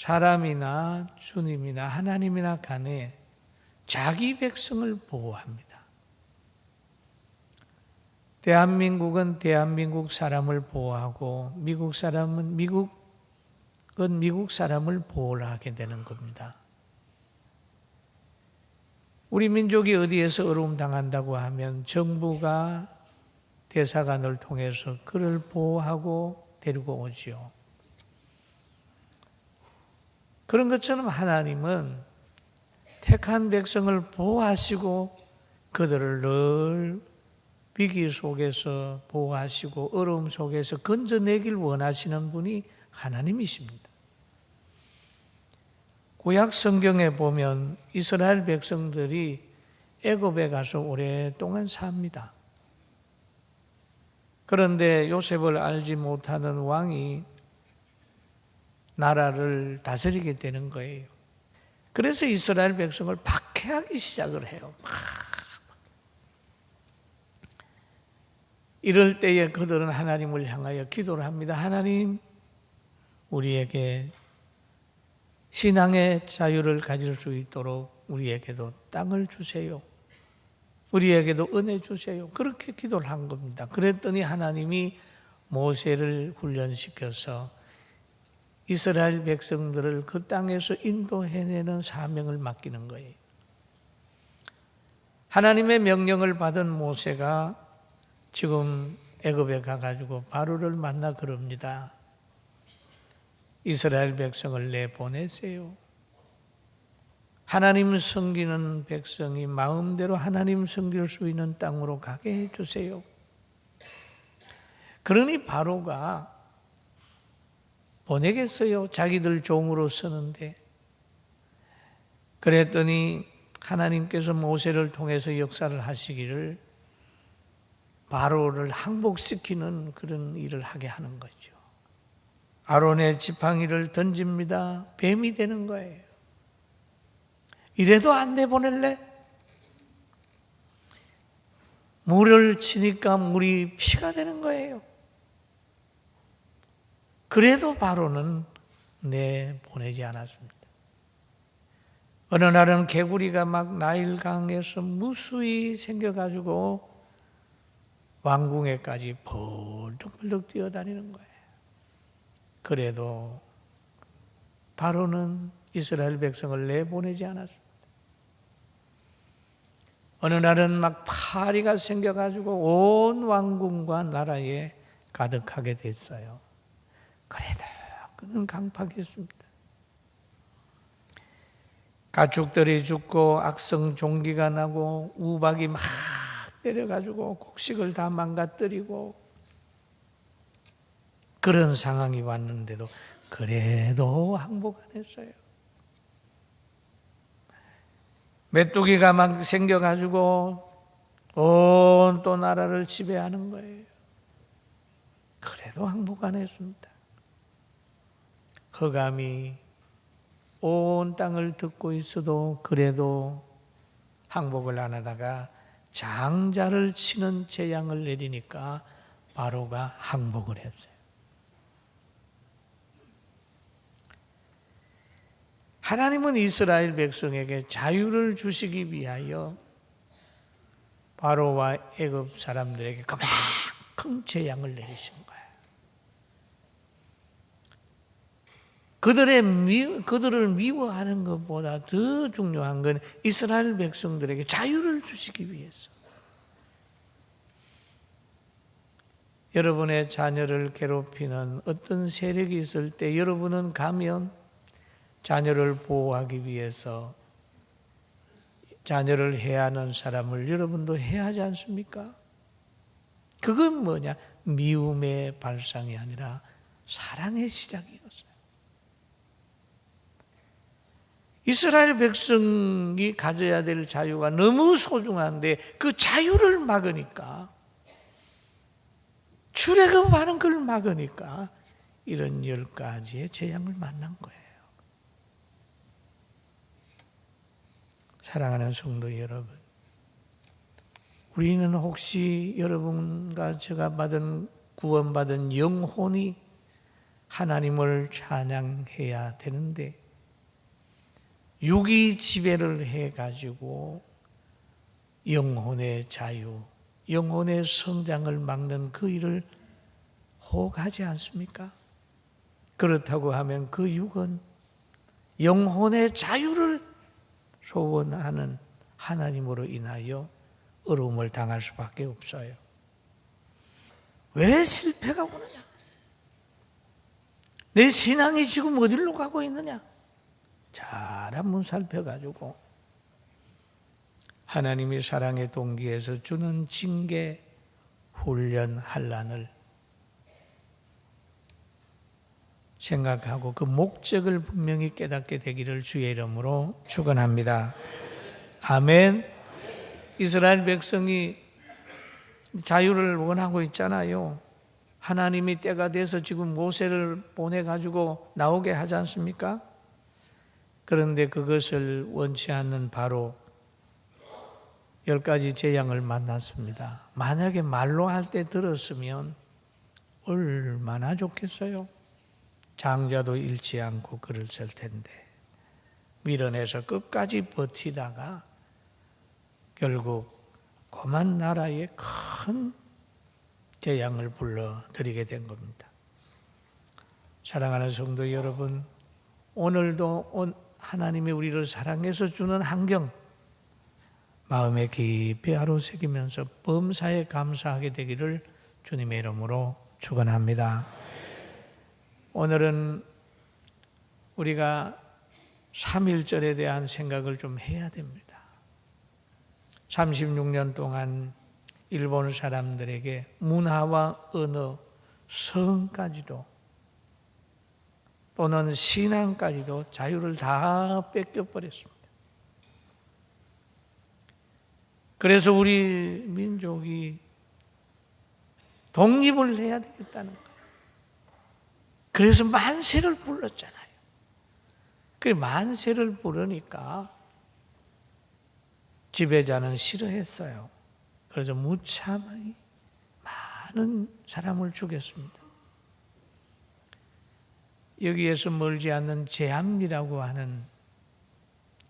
사람이나 주님이나 하나님이나 간에 자기 백성을 보호합니다. 대한민국은 대한민국 사람을 보호하고 미국 사람은 미국 사람을 보호를 하게 되는 겁니다. 우리 민족이 어디에서 어려움 당한다고 하면 정부가 대사관을 통해서 그를 보호하고 데리고 오지요. 그런 것처럼 하나님은 택한 백성을 보호하시고 그들을 늘 위기 속에서 보호하시고 어려움 속에서 건져내길 원하시는 분이 하나님이십니다. 구약 성경에 보면 이스라엘 백성들이 애굽에 가서 오랫동안 삽니다. 그런데 요셉을 알지 못하는 왕이 나라를 다스리게 되는 거예요. 그래서 이스라엘 백성을 박해하기 시작을 해요. 이럴 때에 그들은 하나님을 향하여 기도를 합니다. 하나님, 우리에게 신앙의 자유를 가질 수 있도록 우리에게도 땅을 주세요. 우리에게도 은혜 주세요. 그렇게 기도를 한 겁니다. 그랬더니 하나님이 모세를 훈련시켜서 이스라엘 백성들을 그 땅에서 인도해내는 사명을 맡기는 거예요. 하나님의 명령을 받은 모세가 지금 애굽에 가가지고 바로를 만나 그럽니다. 이스라엘 백성을 내보내세요. 하나님 섬기는 백성이 마음대로 하나님 섬길 수 있는 땅으로 가게 해주세요. 그러니 바로가 보내겠어요. 자기들 종으로 쓰는데. 그랬더니 하나님께서 모세를 통해서 역사를 하시기를 바로를 항복시키는 그런 일을 하게 하는 거죠. 아론의 지팡이를 던집니다. 뱀이 되는 거예요. 이래도 안 내보낼래? 물을 치니까 물이 피가 되는 거예요. 그래도 바로는 내보내지 않았습니다. 어느 날은 개구리가 막 나일강에서 무수히 생겨가지고 왕궁에까지 벌떡벌떡 뛰어다니는 거예요. 그래도 바로는 이스라엘 백성을 내보내지 않았습니다. 어느 날은 막 파리가 생겨가지고 온 왕궁과 나라에 가득하게 됐어요. 그래도 그는 강팍했습니다. 가축들이 죽고 악성 종기가 나고 우박이 막 때려가지고 곡식을 다 망가뜨리고 그런 상황이 왔는데도 그래도 항복 안 했어요. 메뚜기가 막 생겨가지고 온 또 나라를 지배하는 거예요. 그래도 항복 안 했습니다. 흑암이 온 땅을 덮고 있어도 그래도 항복을 안 하다가 장자를 치는 재앙을 내리니까 바로가 항복을 했어요. 하나님은 이스라엘 백성에게 자유를 주시기 위하여 바로와 애굽 사람들에게 그만큼 재앙을 내리신 거예요. 그들을 미워하는 것보다 더 중요한 건 이스라엘 백성들에게 자유를 주시기 위해서. 여러분의 자녀를 괴롭히는 어떤 세력이 있을 때 여러분은 가면 자녀를 보호하기 위해서 자녀를 해하는 사람을 여러분도 해하지 않습니까? 그건 뭐냐? 미움의 발상이 아니라 사랑의 시작이었어요. 이스라엘 백성이 가져야 될 자유가 너무 소중한데 그 자유를 막으니까, 출애굽하는 걸 막으니까 이런 10가지의 재앙을 만난 거예요. 사랑하는 성도 여러분, 우리는 혹시 여러분과 제가 구원받은 영혼이 하나님을 찬양해야 되는데 육이 지배를 해가지고 영혼의 자유, 영혼의 성장을 막는 그 일을 호하지 않습니까? 그렇다고 하면 그 육은 영혼의 자유를 소원하는 하나님으로 인하여 어려움을 당할 수밖에 없어요. 왜 실패가 오느냐? 내 신앙이 지금 어디로 가고 있느냐? 잘 한번 살펴가지고 하나님이 사랑의 동기에서 주는 징계, 훈련, 환난을 생각하고 그 목적을 분명히 깨닫게 되기를 주의 이름으로 축원합니다. 아멘. 이스라엘 백성이 자유를 원하고 있잖아요. 하나님이 때가 돼서 지금 모세를 보내가지고 나오게 하지 않습니까? 그런데 그것을 원치 않는 바로 10가지 재앙을 만났습니다. 만약에 말로 할 때 들었으면 얼마나 좋겠어요. 장자도 잃지 않고 글을 쓸 텐데 밀어내서 끝까지 버티다가 결국 고만 나라에 큰 재앙을 불러들이게 된 겁니다. 사랑하는 성도 여러분, 오늘도 하나님이 우리를 사랑해서 주는 환경 마음에 깊이 아로새기면서 범사에 감사하게 되기를 주님의 이름으로 축원합니다. 오늘은 우리가 3.1절에 대한 생각을 좀 해야 됩니다. 36년 동안 일본 사람들에게 문화와 언어, 성까지도 또는 신앙까지도 자유를 다 뺏겨버렸습니다. 그래서 우리 민족이 독립을 해야 되겠다는 거예요. 그래서 만세를 불렀잖아요. 그 만세를 부르니까 지배자는 싫어했어요. 그래서 무참히 많은 사람을 죽였습니다. 여기에서 멀지 않는 제암리라고 하는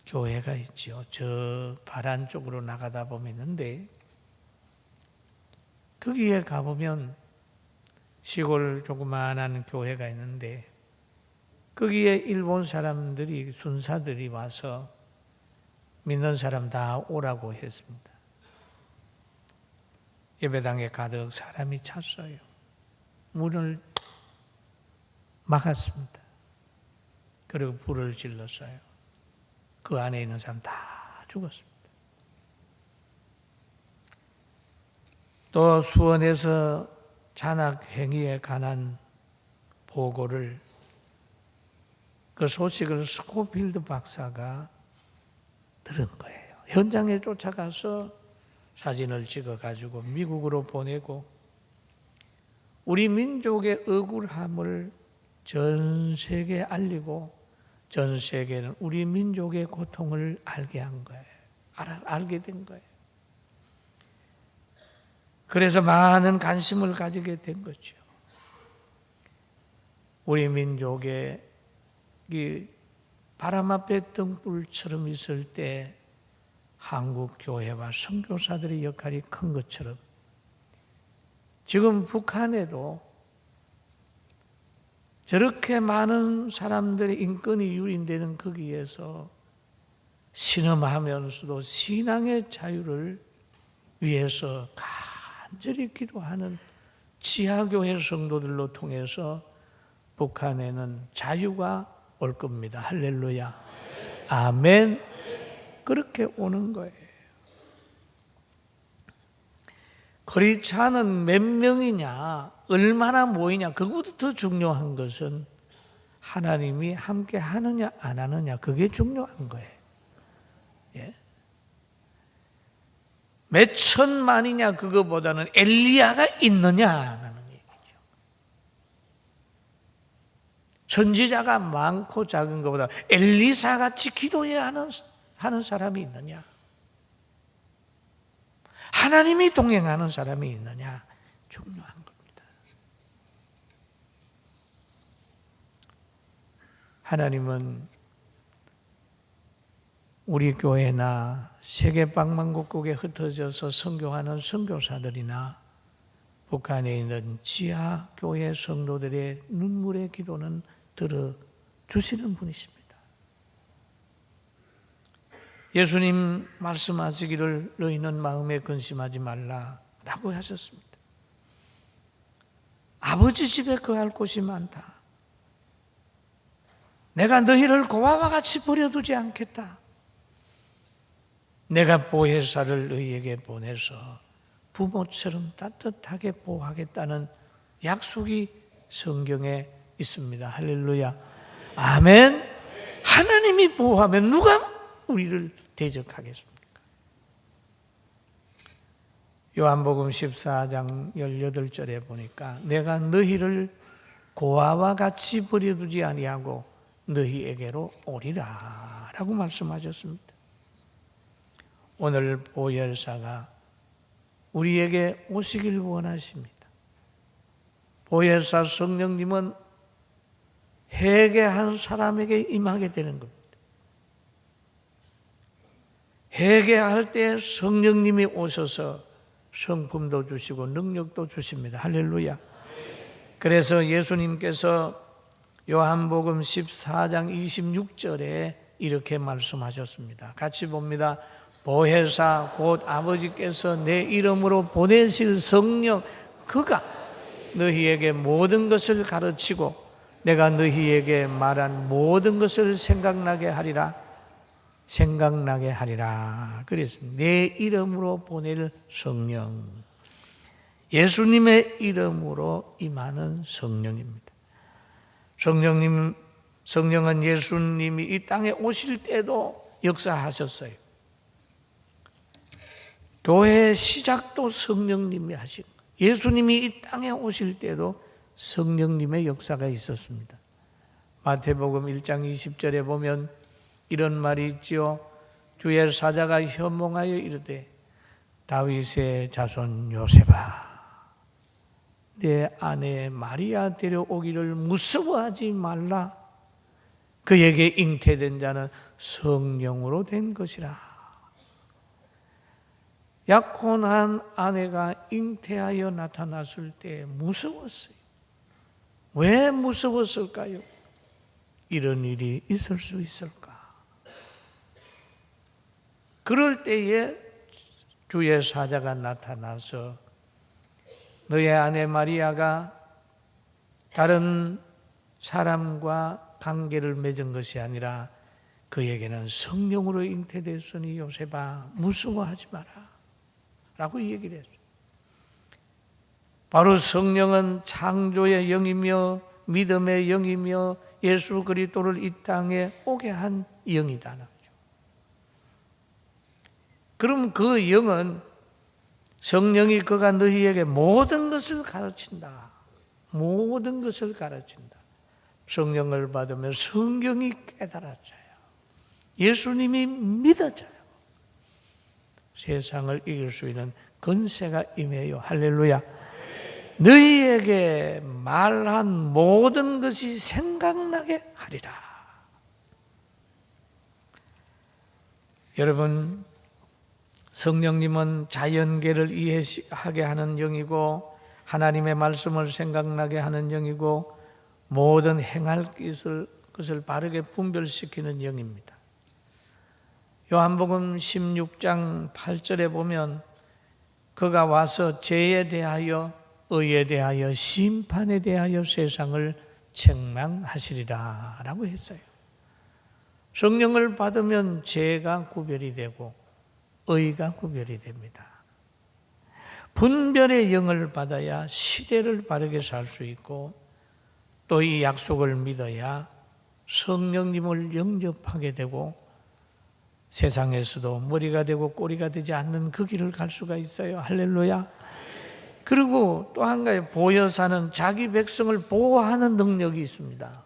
교회가 있죠. 저 바란 쪽으로 나가다 보면 있는데 거기에 가보면 시골 조그마한 교회가 있는데 거기에 일본 사람들이 순사들이 와서 믿는 사람 다 오라고 했습니다. 예배당에 가득 사람이 찼어요. 문을 막았습니다. 그리고 불을 질렀어요. 그 안에 있는 사람 다 죽었습니다. 또 수원에서 잔악 행위에 관한 보고를 그 소식을 스코필드 박사가 들은 거예요. 현장에 쫓아가서 사진을 찍어가지고 미국으로 보내고 우리 민족의 억울함을 전 세계에 알리고 전 세계는 우리 민족의 고통을 알게 한 거예요. 알게 된 거예요. 그래서 많은 관심을 가지게 된 거죠. 우리 민족의 이 바람 앞에 등불처럼 있을 때 한국 교회와 선교사들의 역할이 큰 것처럼 지금 북한에도 저렇게 많은 사람들의 인권이 유린되는 거기에서 신음하면서도 신앙의 자유를 위해서 간절히 기도하는 지하교회 성도들로 통해서 북한에는 자유가 올 겁니다. 할렐루야. 아멘. 그렇게 오는 거예요. 그렇지 않은 몇 명이냐, 얼마나 모이냐, 그것보다 더 중요한 것은 하나님이 함께 하느냐, 안 하느냐, 그게 중요한 거예요. 예? 몇 천만이냐, 그거보다는 엘리야가 있느냐라는 얘기죠. 선지자가 많고 작은 것보다 엘리사같이 기도해야 하는 사람이 있느냐? 하나님이 동행하는 사람이 있느냐? 중요한 겁니다. 하나님은 우리 교회나 세계 방방곡곡에 흩어져서 선교하는 선교사들이나 북한에 있는 지하 교회 성도들의 눈물의 기도는 들어주시는 분이십니다. 예수님 말씀하시기를 너희는 마음에 근심하지 말라라고 하셨습니다. 아버지 집에 거할 곳이 많다. 내가 너희를 고아와 같이 버려두지 않겠다. 내가 보혜사를 너희에게 보내서 부모처럼 따뜻하게 보호하겠다는 약속이 성경에 있습니다. 할렐루야. 아멘. 하나님이 보호하면 누가 우리를 대적하겠습니까? 요한복음 14장 18절에 보니까 내가 너희를 고아와 같이 버려두지 아니하고 너희에게로 오리라 라고 말씀하셨습니다. 오늘 보혈사가 우리에게 오시길 원하십니다. 보혈사 성령님은 회개한 사람에게 임하게 되는 겁니다. 회개할 때 성령님이 오셔서 성품도 주시고 능력도 주십니다. 할렐루야. 그래서 예수님께서 요한복음 14장 26절에 이렇게 말씀하셨습니다. 같이 봅니다. 보혜사 곧 아버지께서 내 이름으로 보내실 성령 그가 너희에게 모든 것을 가르치고 내가 너희에게 말한 모든 것을 생각나게 하리라. 그랬습니다. 내 이름으로 보낼 성령, 예수님의 이름으로 임하는 성령입니다. 성령은 예수님이 이 땅에 오실 때도 역사하셨어요. 교회의 시작도 성령님이 하신 거예요. 예수님이 이 땅에 오실 때도 성령님의 역사가 있었습니다. 마태복음 1장 20절에 보면 이런 말이 있지요. 주의 사자가 현몽하여 이르되 다윗의 자손 요셉아 내 아내 마리아 데려오기를 무서워하지 말라. 그에게 잉태된 자는 성령으로 된 것이라. 약혼한 아내가 잉태하여 나타났을 때 무서웠어요. 왜 무서웠을까요? 이런 일이 있을 수 있을까? 그럴 때에 주의 사자가 나타나서 너의 아내 마리아가 다른 사람과 관계를 맺은 것이 아니라 그에게는 성령으로 잉태됐으니 요셉아 무서워하지 마라 라고 얘기를 했어요. 바로 성령은 창조의 영이며 믿음의 영이며 예수 그리스도를 이 땅에 오게 한 영이다. 그럼 그 영은 성령이 그가 너희에게 모든 것을 가르친다. 모든 것을 가르친다. 성령을 받으면 성경이 깨달아져요. 예수님이 믿어져요. 세상을 이길 수 있는 권세가 임해요. 할렐루야. 너희에게 말한 모든 것이 생각나게 하리라. 여러분, 성령님은 자연계를 이해하게 하는 영이고 하나님의 말씀을 생각나게 하는 영이고 모든 행할 것을 바르게 분별시키는 영입니다. 요한복음 16장 8절에 보면 그가 와서 죄에 대하여 의에 대하여 심판에 대하여 세상을 책망하시리라 라고 했어요. 성령을 받으면 죄가 구별이 되고 의가 구별이 됩니다. 분별의 영을 받아야 시대를 바르게 살 수 있고 또 이 약속을 믿어야 성령님을 영접하게 되고 세상에서도 머리가 되고 꼬리가 되지 않는 그 길을 갈 수가 있어요. 할렐루야. 그리고 또 한 가지 보혜사는 자기 백성을 보호하는 능력이 있습니다.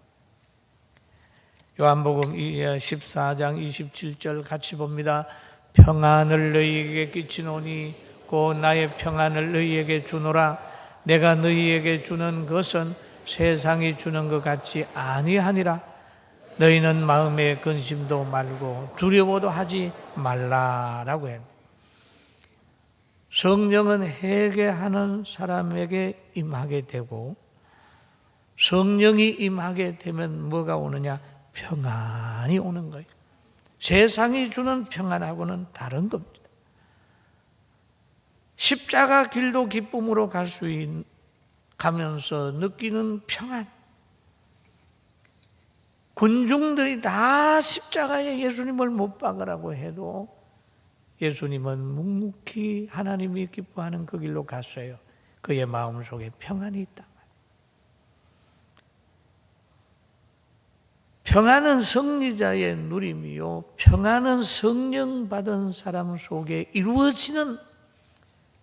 요한복음 14장 27절 같이 봅니다. 평안을 너희에게 끼치노니 곧 나의 평안을 너희에게 주노라. 내가 너희에게 주는 것은 세상이 주는 것 같이 아니하니라. 너희는 마음에 근심도 말고 두려워도 하지 말라라고 해요. 성령은 회개하는 사람에게 임하게 되고 성령이 임하게 되면 뭐가 오느냐? 평안이 오는 거예요. 세상이 주는 평안하고는 다른 겁니다. 십자가 길도 기쁨으로 갈 수 가면서 느끼는 평안. 군중들이 다 십자가에 예수님을 못 박으라고 해도 예수님은 묵묵히 하나님이 기뻐하는 그 길로 갔어요. 그의 마음속에 평안이 있다. 평안은 승리자의 누림이요, 평안은 성령 받은 사람 속에 이루어지는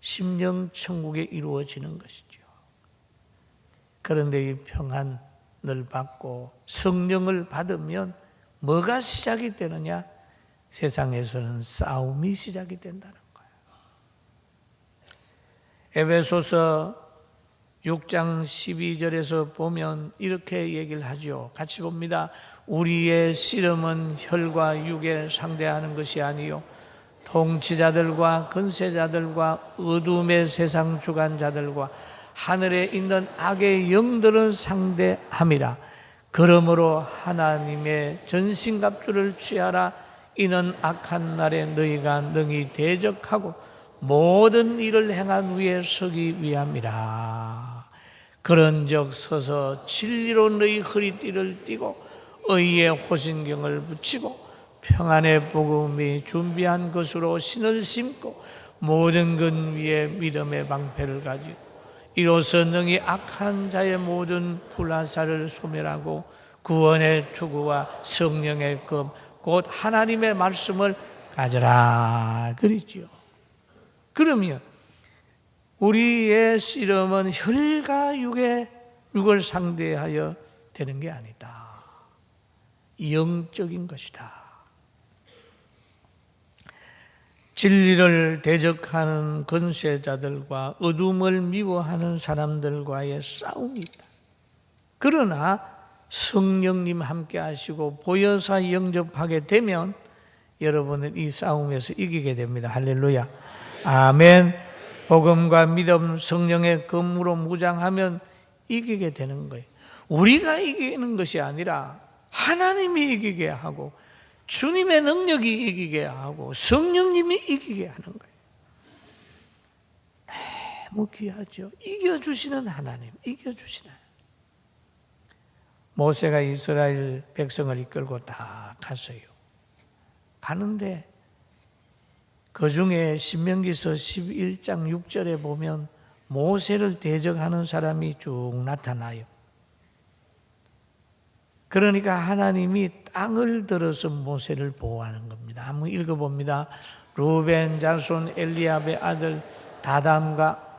심령 천국에 이루어지는 것이죠. 그런데 이 평안을 받고 성령을 받으면 뭐가 시작이 되느냐? 세상에서는 싸움이 시작이 된다는 거예요. 에베소서 6장 12절에서 보면 이렇게 얘기를 하죠. 같이 봅니다. 우리의 씨름은 혈과 육에 상대하는 것이 아니요 통치자들과 권세자들과 어둠의 세상 주관자들과 하늘에 있는 악의 영들을 상대함이라. 그러므로 하나님의 전신갑주를 취하라. 이는 악한 날에 너희가 능히 대적하고 모든 일을 행한 후에 서기 위함이라. 그런즉 서서 진리로 너희 허리띠를 띠고 의의 호신경을 붙이고 평안의 복음이 준비한 것으로 신을 신고 모든 것 위에 믿음의 방패를 가지고 이로써 능히 악한 자의 모든 불화살을 소멸하고 구원의 투구와 성령의 금 곧 하나님의 말씀을 가져라 그랬지요. 그러면 우리의 씨름은 혈과 육을 상대하여 되는 게 아니다. 영적인 것이다. 진리를 대적하는 권세자들과 어둠을 미워하는 사람들과의 싸움이 있다. 그러나 성령님 함께 하시고 보혈사 영접하게 되면 여러분은 이 싸움에서 이기게 됩니다. 할렐루야. 아멘. 복음과 믿음, 성령의 검으로 무장하면 이기게 되는 거예요. 우리가 이기는 것이 아니라 하나님이 이기게 하고 주님의 능력이 이기게 하고 성령님이 이기게 하는 거예요. 너무 귀하죠. 이겨주시는 하나님, 이겨주시는 하나님. 모세가 이스라엘 백성을 이끌고 다 갔어요. 가는데 그 중에 신명기서 11장 6절에 보면 모세를 대적하는 사람이 쭉 나타나요. 그러니까 하나님이 땅을 들어서 모세를 보호하는 겁니다. 한번 읽어봅니다. 루벤 자손 엘리압의 아들 다담과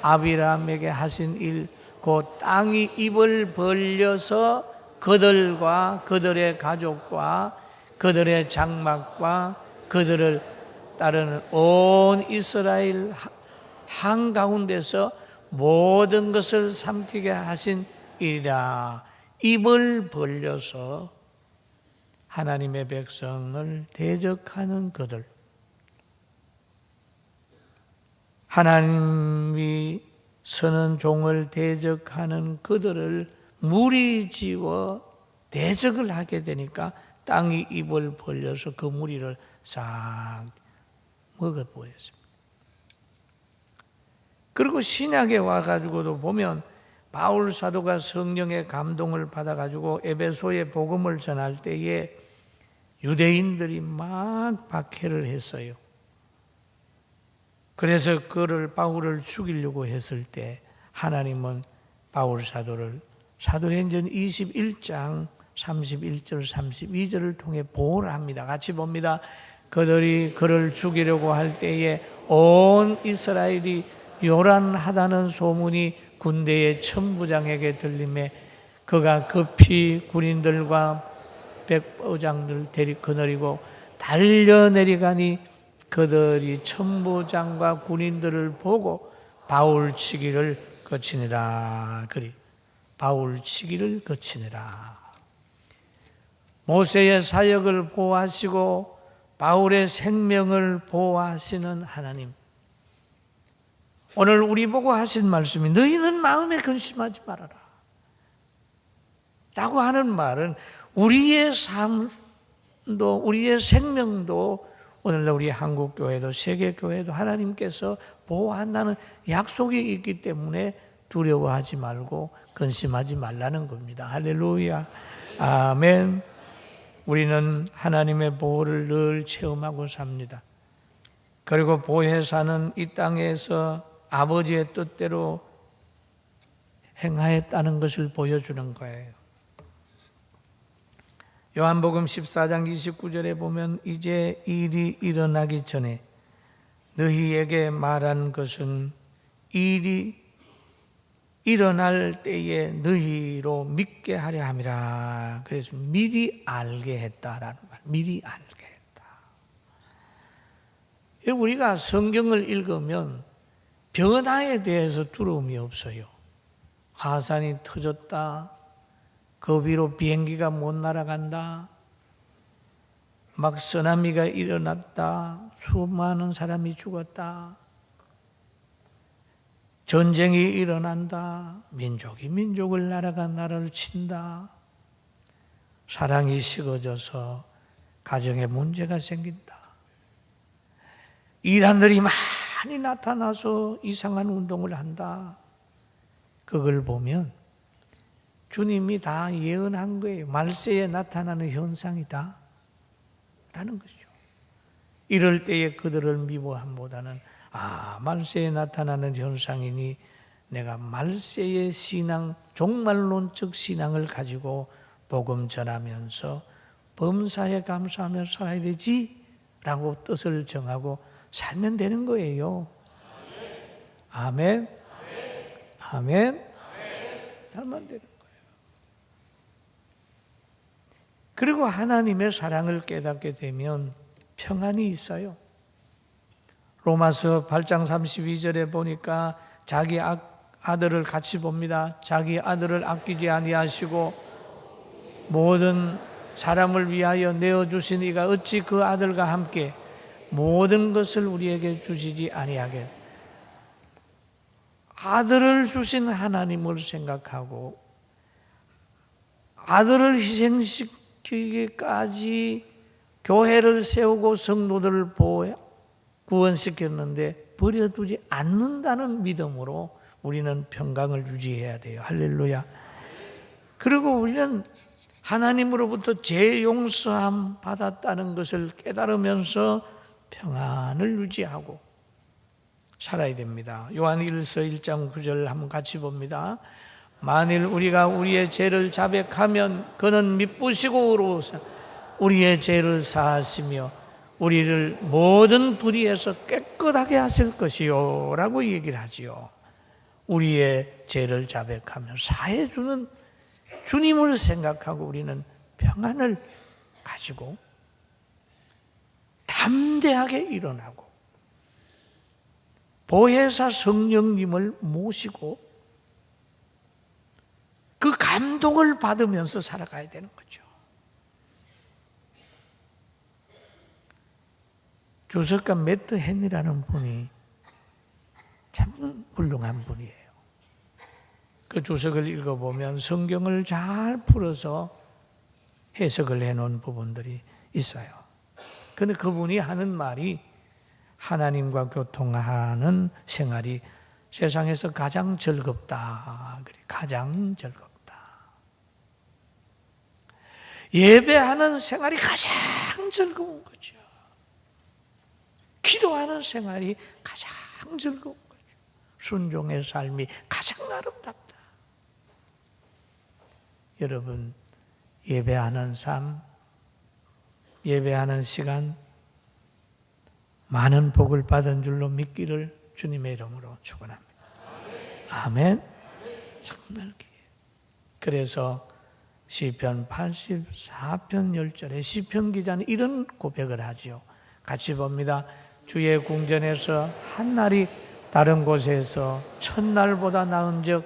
아비람에게 하신 일, 곧 땅이 입을 벌려서 그들과 그들의 가족과 그들의 장막과 그들을 따르는 온 이스라엘 한가운데서 모든 것을 삼키게 하신 일이라. 입을 벌려서 하나님의 백성을 대적하는 그들, 하나님이 서는 종을 대적하는 그들을 무리지어 대적을 하게 되니까 땅이 입을 벌려서 그 무리를 싹 먹어버렸습니다. 그리고 신약에 와가지고도 보면 바울 사도가 성령의 감동을 받아가지고 에베소에 복음을 전할 때에 유대인들이 막 박해를 했어요. 그래서 그를 바울을 죽이려고 했을 때 하나님은 바울 사도를 사도행전 21장 31절 32절을 통해 보호를 합니다. 같이 봅니다. 그들이 그를 죽이려고 할 때에 온 이스라엘이 요란하다는 소문이 군대의 천부장에게 들림에 그가 급히 군인들과 백부장들 거느리고 달려내려가니 그들이 천부장과 군인들을 보고 바울 치기를 거치니라. 그리 바울 치기를 거치니라. 모세의 사역을 보호하시고 바울의 생명을 보호하시는 하나님, 오늘 우리 보고 하신 말씀이 너희는 마음에 근심하지 말아라 라고 하는 말은 우리의 삶도 우리의 생명도 오늘날 우리 한국교회도 세계교회도 하나님께서 보호한다는 약속이 있기 때문에 두려워하지 말고 근심하지 말라는 겁니다. 할렐루야. 아멘. 우리는 하나님의 보호를 늘 체험하고 삽니다. 그리고 보혜사는 이 땅에서 아버지의 뜻대로 행하였다는 것을 보여주는 거예요. 요한복음 14장 29절에 보면 이제 일이 일어나기 전에 너희에게 말한 것은 일이 일어날 때에 너희로 믿게 하려 함이라. 그래서 미리 알게 했다라는 말. 미리 알게 했다. 우리가 성경을 읽으면 변화에 대해서 두려움이 없어요. 화산이 터졌다. 그 위로 비행기가 못 날아간다. 막 쓰나미가 일어났다. 수많은 사람이 죽었다. 전쟁이 일어난다. 민족이 민족을 나라가 나라를 친다. 사랑이 식어져서 가정에 문제가 생긴다. 이단들이 많이 나타나서 이상한 운동을 한다. 그걸 보면 주님이 다 예언한 거예요. 말세에 나타나는 현상이다 라는 것이죠. 이럴 때에 그들을 미워함보다는 말세에 나타나는 현상이니 내가 말세의 신앙, 종말론적 신앙을 가지고 복음 전하면서 범사에 감사하며 살아야 되지 라고 뜻을 정하고 살면 되는 거예요. 아멘. 아멘. 살면 되는 거예요. 그리고 하나님의 사랑을 깨닫게 되면 평안이 있어요. 로마서 8장 32절에 보니까 자기 아들을 같이 봅니다. 자기 아들을 아끼지 아니하시고 모든 사람을 위하여 내어주신 이가 어찌 그 아들과 함께 모든 것을 우리에게 주시지 아니하게. 아들을 주신 하나님을 생각하고 아들을 희생시키기까지 교회를 세우고 성도들을 구원시켰는데 버려두지 않는다는 믿음으로 우리는 평강을 유지해야 돼요. 할렐루야. 그리고 우리는 하나님으로부터 죄 용서함 받았다는 것을 깨달으면서 평안을 유지하고 살아야 됩니다. 요한 1서 1장 9절 한번 같이 봅니다. 만일 우리가 우리의 죄를 자백하면 그는 미쁘시고 의로우사 우리의 죄를 사하시며 우리를 모든 불의에서 깨끗하게 하실 것이요 라고 얘기를 하지요. 우리의 죄를 자백하며 사해주는 주님을 생각하고 우리는 평안을 가지고 담대하게 일어나고 보혜사 성령님을 모시고 그 감동을 받으면서 살아가야 되는 거죠. 주석가 매트 헨이라는 분이 참 훌륭한 분이에요. 그 주석을 읽어보면 성경을 잘 풀어서 해석을 해놓은 부분들이 있어요. 그런데 그분이 하는 말이 하나님과 교통하는 생활이 세상에서 가장 즐겁다. 가장 즐겁다. 예배하는 생활이 가장 즐거운 거죠. 기도하는 생활이 가장 즐거운 거죠. 순종의 삶이 가장 아름답다. 여러분, 예배하는 삶, 예배하는 시간 많은 복을 받은 줄로 믿기를 주님의 이름으로 축원합니다. 아멘. 정말 기회. 그래서 시편 84편 10절에 시편 기자는 이런 고백을 하죠. 같이 봅니다. 주의 궁전에서 한날이 다른 곳에서 첫날보다 나은즉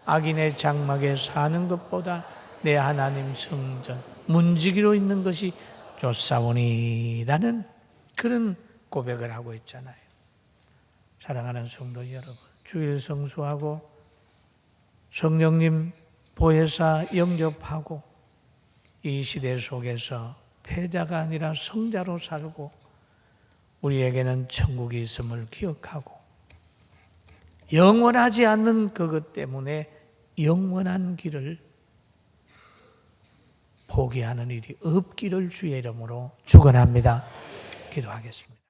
악인의 장막에 사는 것보다 내 하나님 성전 문지기로 있는 것이 좋사오니라는 그런 고백을 하고 있잖아요. 사랑하는 성도 여러분, 주일 성수하고 성령님 보혜사 영접하고 이 시대 속에서 패자가 아니라 성자로 살고 우리에게는 천국이 있음을 기억하고 영원하지 않는 그것 때문에 영원한 길을 포기하는 일이 없기를 주의 이름으로 축원합니다. 기도하겠습니다.